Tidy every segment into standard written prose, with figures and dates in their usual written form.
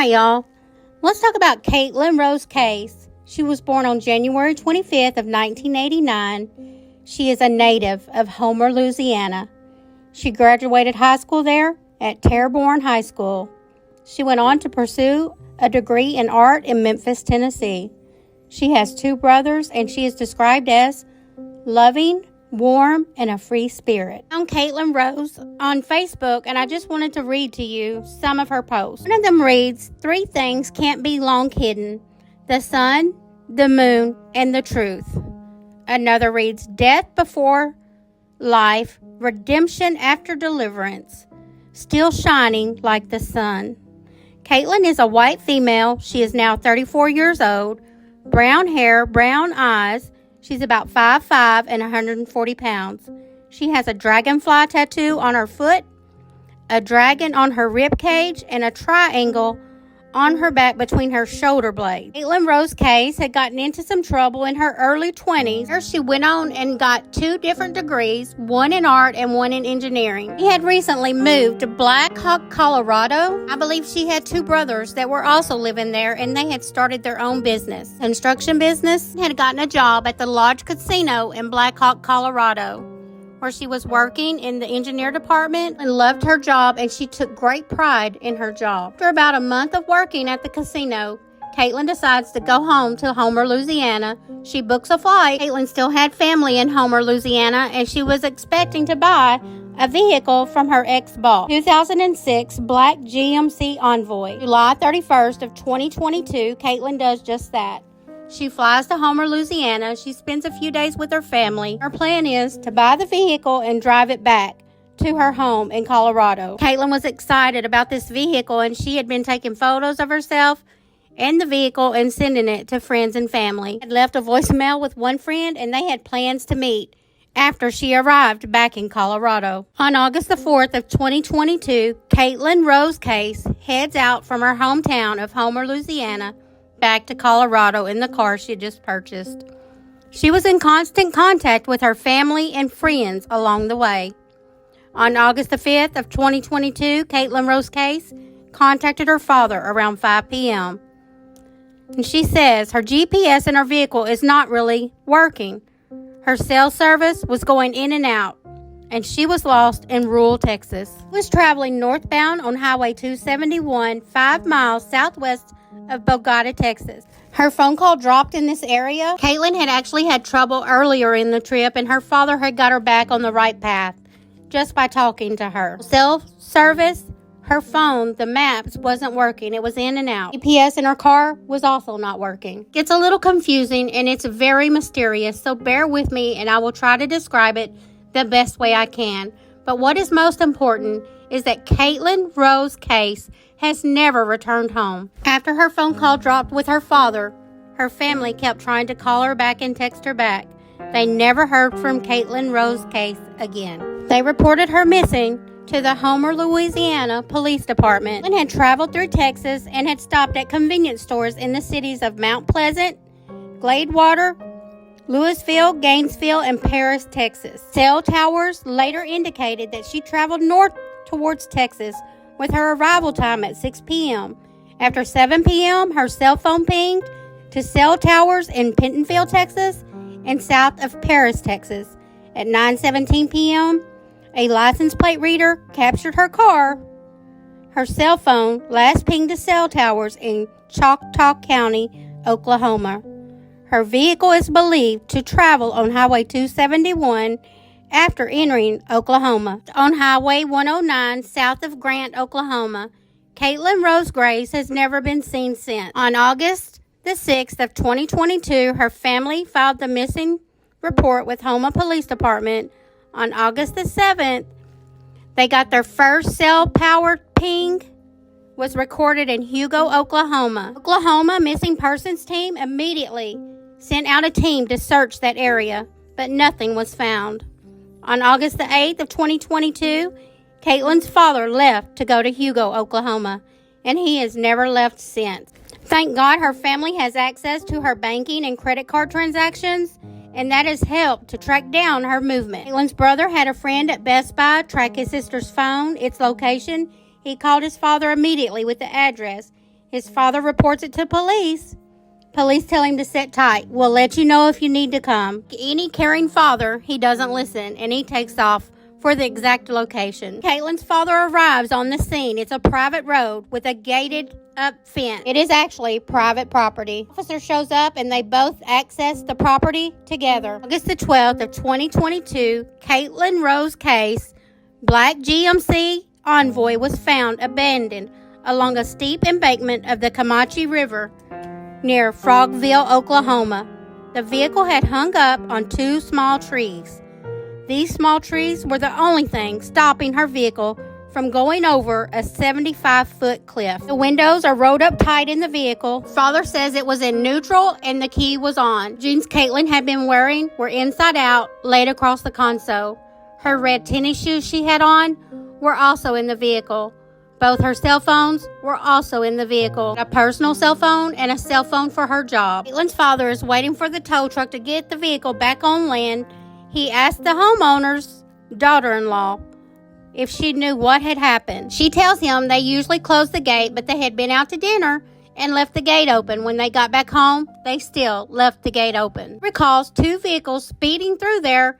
Hi, y'all. Let's talk about Caitlyn Rose Case. She was born on January 25th of 1989. She is a native of Houma, Louisiana. She graduated high school there at Terrebonne High School. She went on to pursue a degree in art in Memphis, Tennessee. She has 2 brothers, and she is described as loving, warm, and a free spirit. I'm Caitlyn Rose on Facebook, and I just wanted to read to you some of her posts. One of them reads, 3 things can't be long hidden: the sun, the moon, and the truth. Another reads, death before life, redemption after deliverance, still shining like the sun. Caitlyn is a white female. She is now 34 years old, brown hair, brown eyes. She's about 5'5" and 140 pounds. She has a dragonfly tattoo on her foot, a dragon on her rib cage, and a triangle on her back between her shoulder blades. Caitlyn Rose Case had gotten into some trouble in her early 20s. She went on and got 2 different degrees, one in art and one in engineering. She had recently moved to Black Hawk, Colorado. I believe she had 2 brothers that were also living there, and they had started their own business, construction business. Had gotten a job at the Lodge Casino in Black Hawk, Colorado, where she was working in the engineer department and loved her job, and she took great pride in her job. After about a month of working at the casino, Caitlyn decides to go home to Houma, Louisiana. She books a flight. Caitlyn still had family in Houma, Louisiana, and she was expecting to buy a vehicle from her ex-boss. 2006 black GMC Envoy. July 31st of 2022, Caitlyn does just that. She flies to Houma, Louisiana. She spends a few days with her family. Her plan is to buy the vehicle and drive it back to her home in Colorado. Caitlyn was excited about this vehicle, and she had been taking photos of herself and the vehicle and sending it to friends and family. Had left a voicemail with one friend, and they had plans to meet after she arrived back in Colorado. On August the 4th of 2022, Caitlyn Rose Case heads out from her hometown of Houma, Louisiana, back to Colorado in the car she had just purchased. She was in constant contact with her family and friends along the way. On August the 5th of 2022, Caitlyn Rose Case contacted her father around 5 p.m. And she says her GPS in her vehicle is not really working. Her cell service was going in and out, and she was lost in rural Texas. She was traveling northbound on Highway 271, 5 miles southwest of Bogota, Texas. Her phone call dropped in this area. Caitlyn had actually had trouble earlier in the trip, and her father had got her back on the right path just by talking to her. Cell service, her phone, the maps wasn't working. It was in and out. GPS in her car was also not working. It's a little confusing, and it's very mysterious, so bear with me, and I will try to describe it the best way I can. But what is most important is that Caitlyn Rose Case has never returned home. After her phone call dropped with her father, her family kept trying to call her back and text her back. They never heard from Caitlyn Rose Case again. They reported her missing to the Houma, Louisiana Police Department and had traveled through Texas and had stopped at convenience stores in the cities of Mount Pleasant, Gladewater, Louisville, Gainesville, and Paris, Texas. Cell towers later indicated that she traveled north towards Texas with her arrival time at 6 p.m. After 7 p.m., her cell phone pinged to cell towers in Pentonville, Texas, and south of Paris, Texas. At 9:17 p.m., a license plate reader captured her car. Her cell phone last pinged to cell towers in Choctaw County, Oklahoma. Her vehicle is believed to travel on Highway 271 after entering Oklahoma. On Highway 109 south of Grant, Oklahoma, Caitlyn Rose Case has never been seen since. On August the 6th of 2022, her family filed the missing report with Houma Police Department. On August the 7th, they got their first cell-powered ping was recorded in Hugo, Oklahoma. Oklahoma Missing Persons Team immediately sent out a team to search that area, but nothing was found. On August the 8th of 2022, Caitlyn's father left to go to Hugo, Oklahoma, and he has never left since. Thank God her family has access to her banking and credit card transactions, and that has helped to track down her movement. Caitlyn's brother had a friend at Best Buy track his sister's phone, its location. He called his father immediately with the address. His father reports it to police. Police tell him to sit tight. We'll let you know if you need to come. Any caring father, he doesn't listen, and he takes off for the exact location. Caitlyn's father arrives on the scene. It's a private road with a gated up fence. It is actually private property. Officer shows up and they both access the property together. August the 12th of 2022, Caitlyn Rose Case, black GMC Envoy, was found abandoned along a steep embankment of the Comanche River near Frogville, Oklahoma. The vehicle had hung up on two small trees. These small trees were the only thing stopping her vehicle from going over a 75-foot cliff. The windows are rolled up tight in the vehicle. Father says it was in neutral and the key was on. Jeans Caitlyn had been wearing were inside out, laid across the console. Her red tennis shoes she had on were also in the vehicle. Both her cell phones were also in the vehicle, a personal cell phone and a cell phone for her job. Caitlyn's father is waiting for the tow truck to get the vehicle back on land. He asked the homeowner's daughter-in-law if she knew what had happened. She tells him they usually close the gate, but they had been out to dinner and left the gate open. When they got back home, they still left the gate open. Recalls two vehicles speeding through there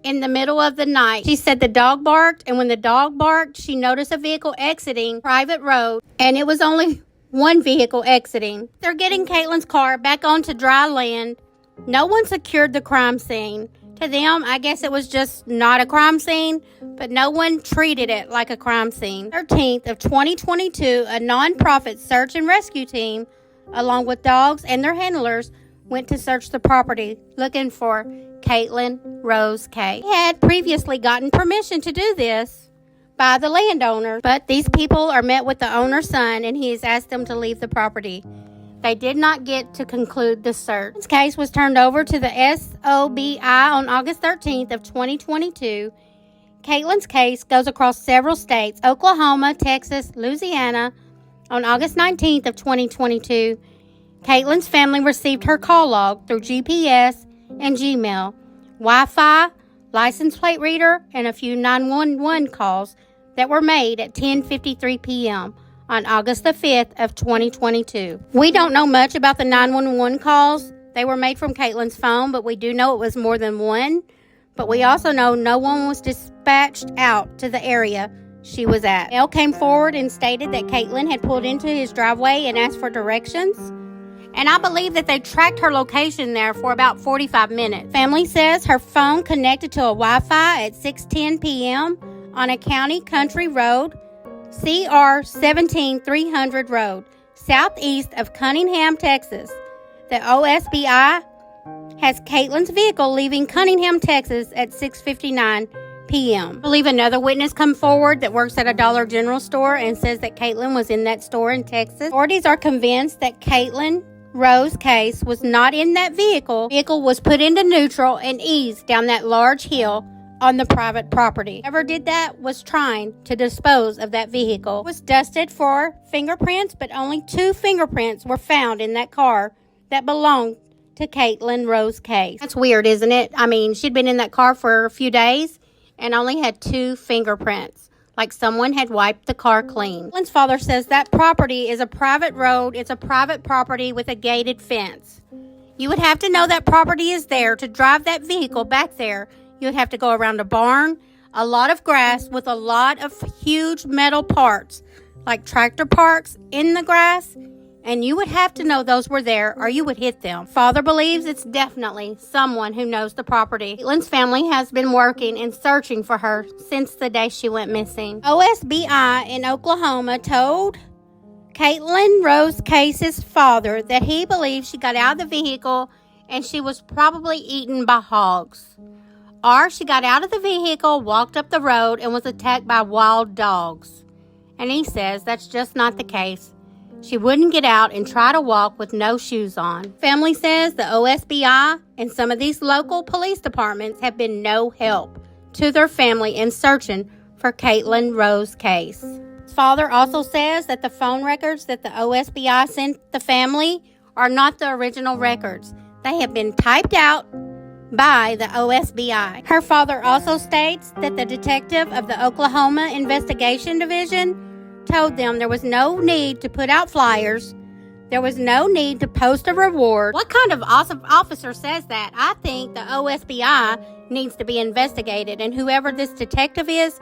in the middle of the night. She said the dog barked, and when the dog barked, she noticed a vehicle exiting private road, and it was only one vehicle exiting. They're getting Caitlyn's car back onto dry land. No one secured the crime scene. To them, I guess it was just not a crime scene, but no one treated it like a crime scene. 13th of 2022, a nonprofit search and rescue team, along with dogs and their handlers, went to search the property looking for Caitlyn Rose Case. He had previously gotten permission to do this by the landowner, but these people are met with the owner's son, and he has asked them to leave the property. They did not get to conclude the search. This case was turned over to the SOBI on August 13th of 2022. Caitlyn's case goes across several states: Oklahoma, Texas, Louisiana. On August 19th of 2022, Caitlyn's family received her call log through GPS and Gmail, Wi-Fi, license plate reader, and a few 911 calls that were made at 10:53 p.m. on August the 5th of 2022. We don't know much about the 911 calls. They were made from Caitlyn's phone, but we do know it was more than one. But we also know no one was dispatched out to the area she was at. Male came forward and stated that Caitlyn had pulled into his driveway and asked for directions. And I believe that they tracked her location there for about 45 minutes. Family says her phone connected to a Wi-Fi at 6:10 p.m. on a county country road, CR 17300 Road, southeast of Cunningham, Texas. The OSBI has Caitlyn's vehicle leaving Cunningham, Texas at 6:59 p.m. I believe another witness come forward that works at a Dollar General store and says that Caitlyn was in that store in Texas. Authorities are convinced that Caitlyn Rose Case was not in that vehicle. The vehicle was put into neutral and eased down that large hill on the private property. Whoever did that was trying to dispose of that vehicle. It was dusted for fingerprints, but only 2 fingerprints were found in that car that belonged to Caitlyn Rose Case. That's weird, isn't it? I mean, she'd been in that car for a few days and only had 2 fingerprints, like someone had wiped the car clean. Caitlyn's father says that property is a private road. It's a private property with a gated fence. You would have to know that property is there to drive that vehicle back there. You would have to go around a barn, a lot of grass with a lot of huge metal parts, like tractor parks in the grass, and you would have to know those were there or you would hit them. Father believes it's definitely someone who knows the property. Caitlyn's family has been working and searching for her since the day she went missing. OSBI in Oklahoma told Caitlyn Rose Case's father that he believes she got out of the vehicle and she was probably eaten by hogs. Or she got out of the vehicle, walked up the road, and was attacked by wild dogs. And he says that's just not the case. She wouldn't get out and try to walk with no shoes on. Family says the OSBI and some of these local police departments have been no help to their family in searching for Caitlyn Rose Case. His father also says that the phone records that the OSBI sent the family are not the original records. They have been typed out by the OSBI. Her father also states that the detective of the Oklahoma Investigation Division told them there was no need to put out flyers. There was no need to post a reward. What kind of awesome officer says that? I think the OSBI needs to be investigated, and whoever this detective is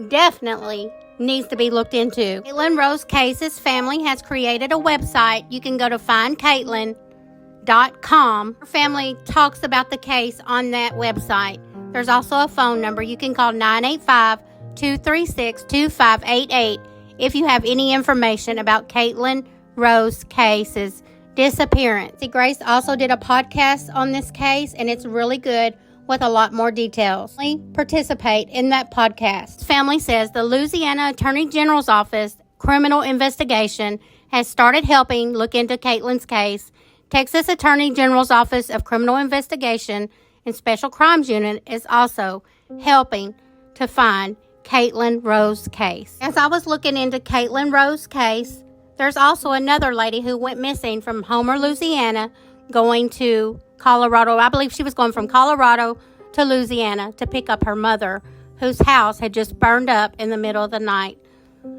definitely needs to be looked into. Caitlyn Rose Case's family has created a website. You can go to findcaitlyn.com. Her family talks about the case on that website. There's also a phone number. You can call 985-236-2588 if you have any information about Caitlyn Rose Case's disappearance. Grace also did a podcast on this case, and it's really good with a lot more details. Participate in that podcast. Family says the Louisiana Attorney General's Office Criminal Investigation has started helping look into Caitlyn's case. Texas Attorney General's Office of Criminal Investigation and Special Crimes Unit is also helping to find Caitlyn Rose Case. As I was looking into Caitlyn Rose Case, there's also another lady who went missing from Houma, Louisiana, going to Colorado. I believe she was going from Colorado to Louisiana to pick up her mother, whose house had just burned up in the middle of the night.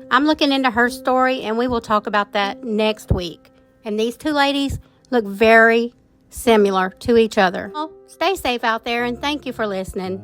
I'm looking into her story, and we will talk about that next week. And these two ladies look very similar to each other. Well, stay safe out there, and thank you for listening.